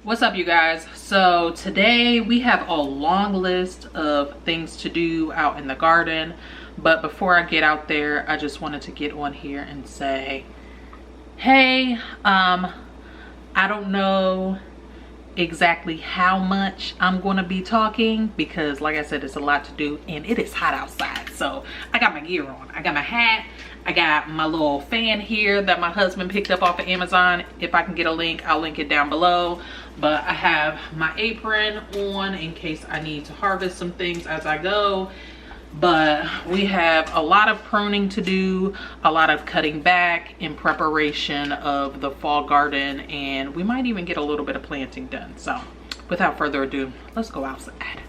What's up, you guys? So today we have a long list of things to do out in the garden, but before I get out there, I just wanted to get on here and say, hey, I don't know exactly how much I'm going to be talking because, like I said, it's a lot to do and it is hot outside. So I got my gear on, I got my hat, I got my little fan here that my husband picked up off of Amazon. If I can get a link, I'll link it down below. But I have my apron on in case I need to harvest some things as I go. But we have a lot of pruning to do, a lot of cutting back in preparation of the fall garden, and we might even get a little bit of planting done. So without further ado, let's go outside.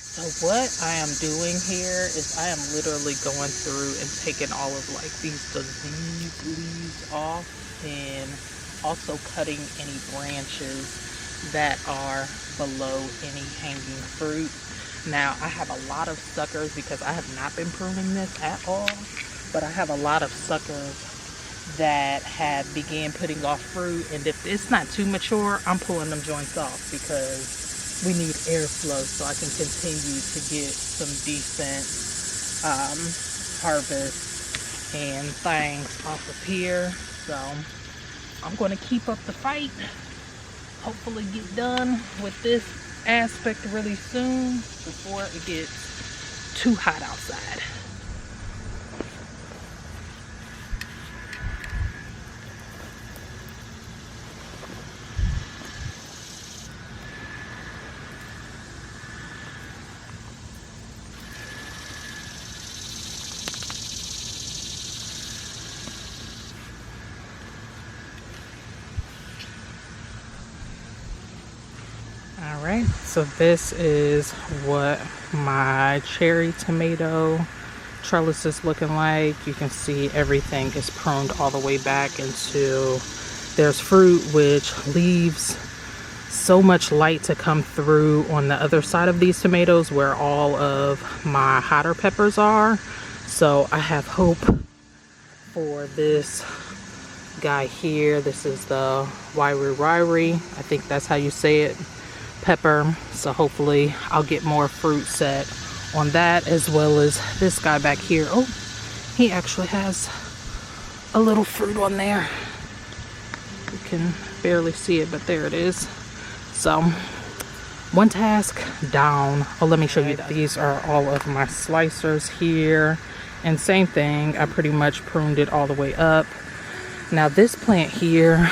So what I am doing here is I am literally going through and taking all of like these disease leaves off, and also cutting any branches that are below any hanging fruit. Now I have a lot of suckers because I have not been pruning this at all, but I have a lot of suckers that have began putting off fruit, and if it's not too mature, I'm pulling them joints off because we need airflow so I can continue to get some decent harvest and things off of here. So I'm going to keep up the fight, hopefully get done with this aspect really soon before it gets too hot outside. Alright, so this is what my cherry tomato trellis is looking like. You can see everything is pruned all the way back into there's fruit, which leaves so much light to come through on the other side of these tomatoes where all of my hotter peppers are. So I have hope for this guy here. This is the wiry, I think that's how you say it, pepper. So hopefully I'll get more fruit set on that, as well as this guy back here. Oh, he actually has a little fruit on there. You can barely see it, but there it is. So one task down. Oh, let me show you that. These are all of my slicers here, and same thing, I pretty much pruned it all the way up. Now this plant here,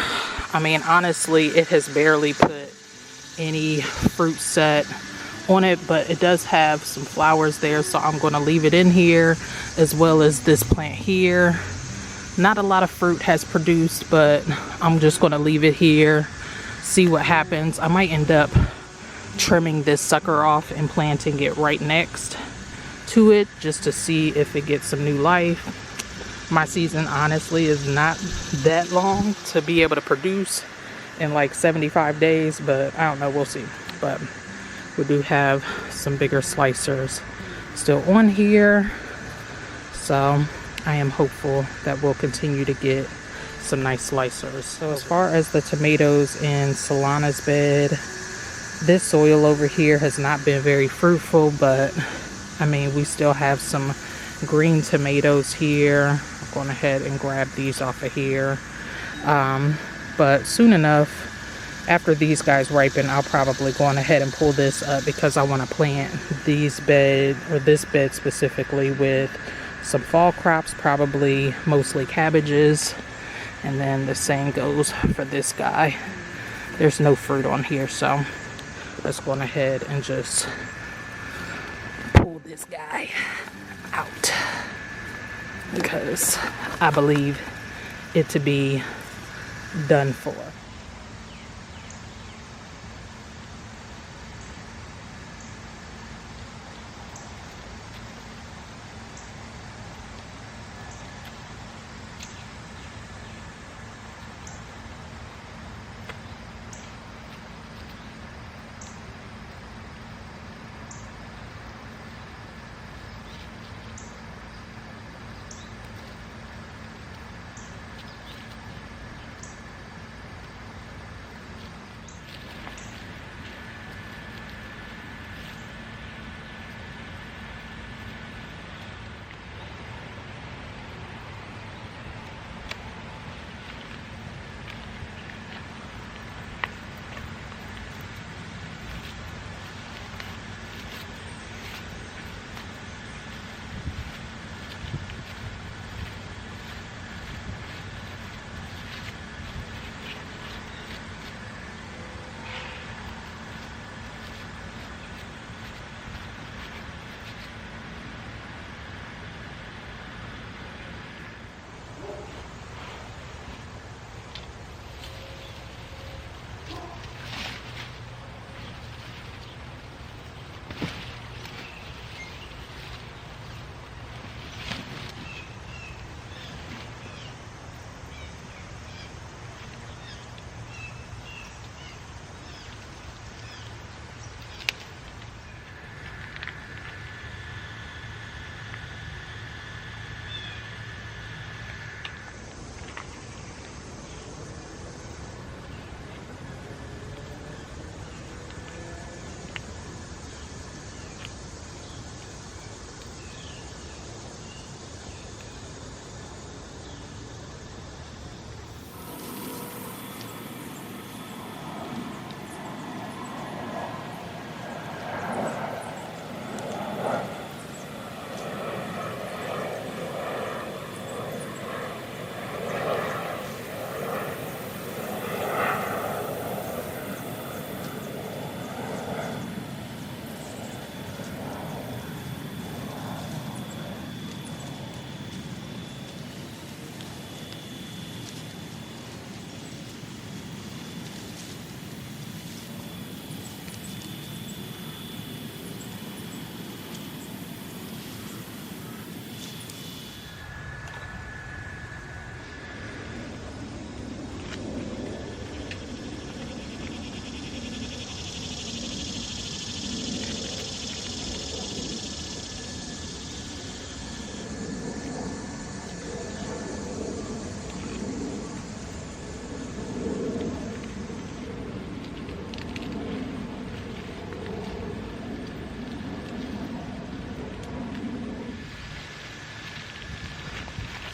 I mean, honestly, it has barely put any fruit set on it, but it does have some flowers there, so I'm going to leave it in here, as well as this plant here. Not a lot of fruit has produced, but I'm just going to leave it here, see what happens. I might end up trimming this sucker off and planting it right next to it, just to see if it gets some new life. My season honestly is not that long to be able to produce in like 75 days, but I don't know, we'll see. But we do have some bigger slicers still on here, so I am hopeful that we'll continue to get some nice slicers. So as far as the tomatoes in Solana's bed, this soil over here has not been very fruitful, but I mean, we still have some green tomatoes here. I'm going ahead and grab these off of here. But soon enough, after these guys ripen, I'll probably go on ahead and pull this up, because I want to plant this bed specifically with some fall crops, probably mostly cabbages. And then the same goes for this guy. There's no fruit on here, so let's go on ahead and just pull this guy out, because I believe it to be done for.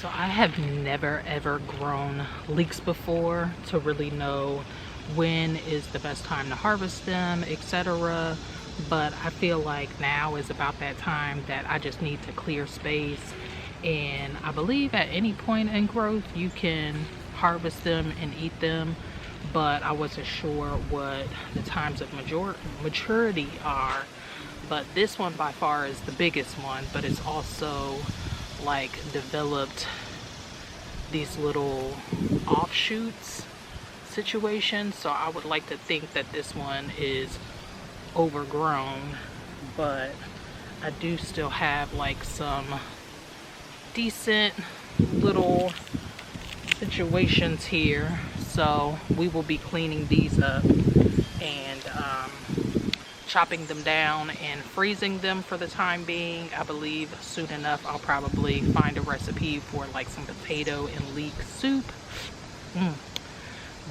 So I have never ever grown leeks before to really know when is the best time to harvest them, etc. But I feel like now is about that time that I just need to clear space. And I believe at any point in growth you can harvest them and eat them, but I wasn't sure what the times of maturity are. But this one by far is the biggest one, but it's also like developed these little offshoots situations. So I would like to think that this one is overgrown, but I do still have like some decent little situations here. So we will be cleaning these up and chopping them down and freezing them for the time being. I believe soon enough I'll probably find a recipe for like some potato and leek soup.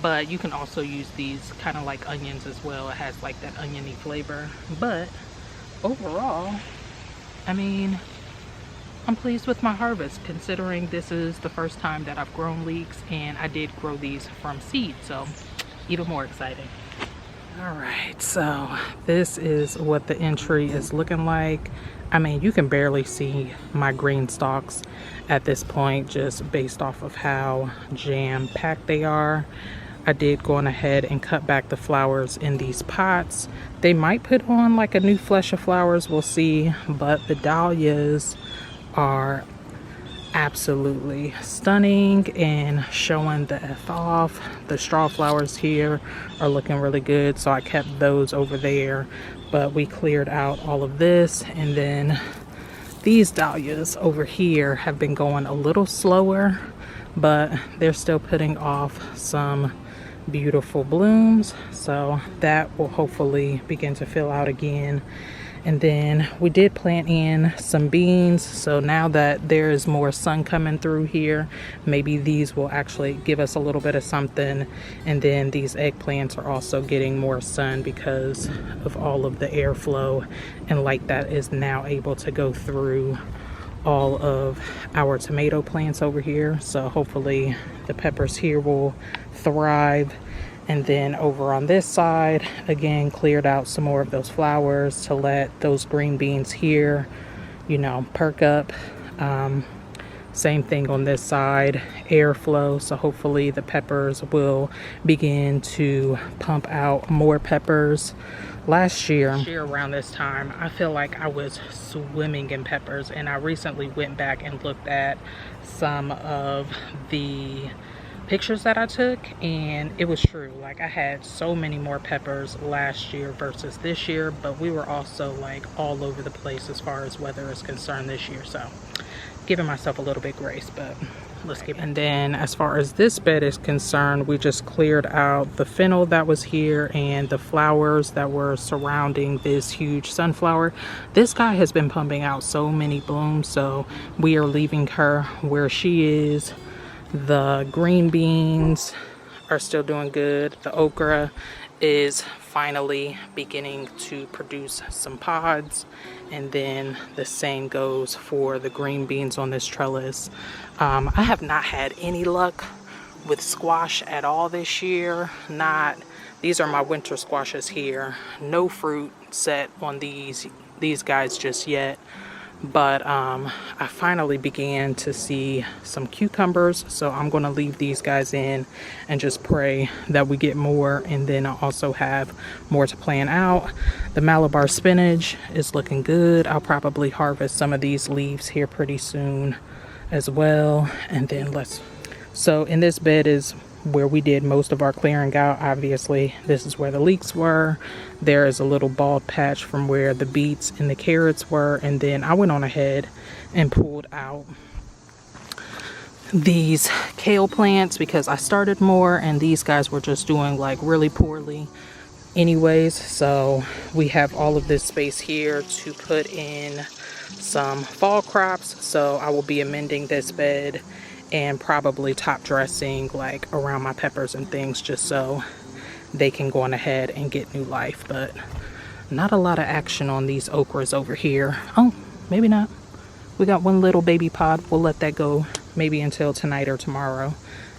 But you can also use these kind of like onions as well. It has like that oniony flavor. But overall, I mean, I'm pleased with my harvest, considering this is the first time that I've grown leeks, and I did grow these from seed, so even more exciting. All right, so this is what the entry is looking like. I mean, you can barely see my green stalks at this point, just based off of how jam-packed they are. I did go on ahead and cut back the flowers in these pots. They might put on like a new flush of flowers, we'll see, but the dahlias are absolutely stunning and showing the F off. The straw flowers here are looking really good, so I kept those over there, but we cleared out all of this. And then these dahlias over here have been going a little slower, but they're still putting off some beautiful blooms, so that will hopefully begin to fill out again. And then we did plant in some beans, so now that there is more sun coming through here, maybe these will actually give us a little bit of something. And then these eggplants are also getting more sun because of all of the airflow and light that is now able to go through all of our tomato plants over here. So hopefully the peppers here will thrive. And then over on this side, again, cleared out some more of those flowers to let those green beans here, you know, perk up. Same thing on this side, airflow. So hopefully the peppers will begin to pump out more peppers. Last year around this time, I feel like I was swimming in peppers, and I recently went back and looked at some of the pictures that I took, and it was true. Like, I had so many more peppers last year versus this year, but we were also like all over the place as far as weather is concerned this year, so giving myself a little bit grace. But let's keep it. And then as far as this bed is concerned, we just cleared out the fennel that was here and the flowers that were surrounding this huge sunflower. This guy has been pumping out so many blooms, so we are leaving her where she is. The green beans are still doing good. The okra is finally beginning to produce some pods, and then the same goes for the green beans on this trellis. I have not had any luck with squash at all this year. These are my winter squashes here. No fruit set on these guys just yet. But I finally began to see some cucumbers, so I'm going to leave these guys in and just pray that we get more. And then I also have more to plan out. The Malabar spinach is looking good. I'll probably harvest some of these leaves here pretty soon as well. And then so in this bed is where we did most of our clearing out. Obviously, this is where the leeks were. There is a little bald patch from where the beets and the carrots were, and then I went on ahead and pulled out these kale plants because I started more and these guys were just doing like really poorly anyways. So we have all of this space here to put in some fall crops, so I will be amending this bed and probably top dressing like around my peppers and things, just so they can go on ahead and get new life. But not a lot of action on these okras over here. Oh, maybe not. We got one little baby pod. We'll let that go maybe until tonight or tomorrow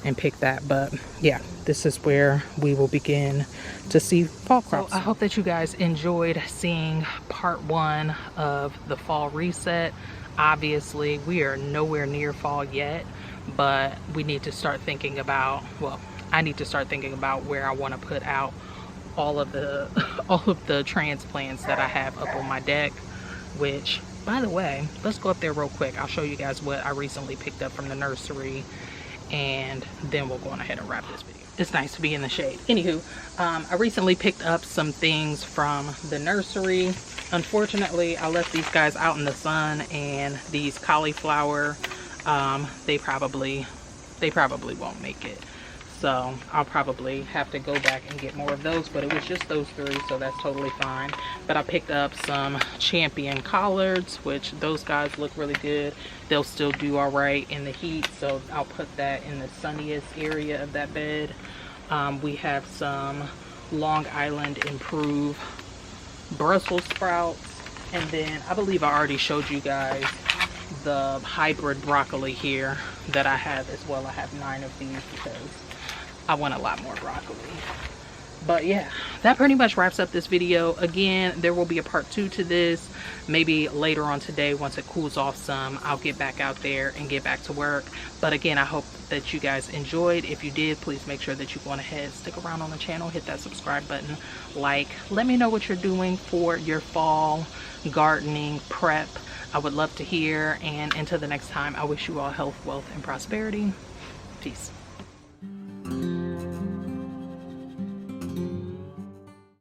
and pick that. But yeah, this is where we will begin to see fall crops. So I hope that you guys enjoyed seeing part 1 of the fall reset. Obviously, we are nowhere near fall yet, but we need to start thinking about, well, I need to start thinking about where I want to put out all of the all of the transplants that I have up on my deck. Which, by the way, let's go up there real quick. I'll show you guys what I recently picked up from the nursery, and then we'll go on ahead and wrap this video. It's nice to be in the shade. Anywho, I recently picked up some things from the nursery. Unfortunately, I left these guys out in the sun, and these cauliflower, they probably won't make it. So I'll probably have to go back and get more of those, but it was just those 3, so that's totally fine. But I picked up some champion collards, which those guys look really good. They'll still do all right in the heat, so I'll put that in the sunniest area of that bed. We have some Long Island Improve Brussels sprouts, and then I believe I already showed you guys the hybrid broccoli here that I have as well. I have 9 of these because I want a lot more broccoli. But yeah, that pretty much wraps up this video. Again, there will be a part 2 to this. Maybe later on today, once it cools off some, I'll get back out there and get back to work. But again, I hope that you guys enjoyed. If you did, please make sure that you go on ahead, stick around on the channel, hit that subscribe button, like, let me know what you're doing for your fall gardening prep. I would love to hear. And until the next time, I wish you all health, wealth, and prosperity. Peace.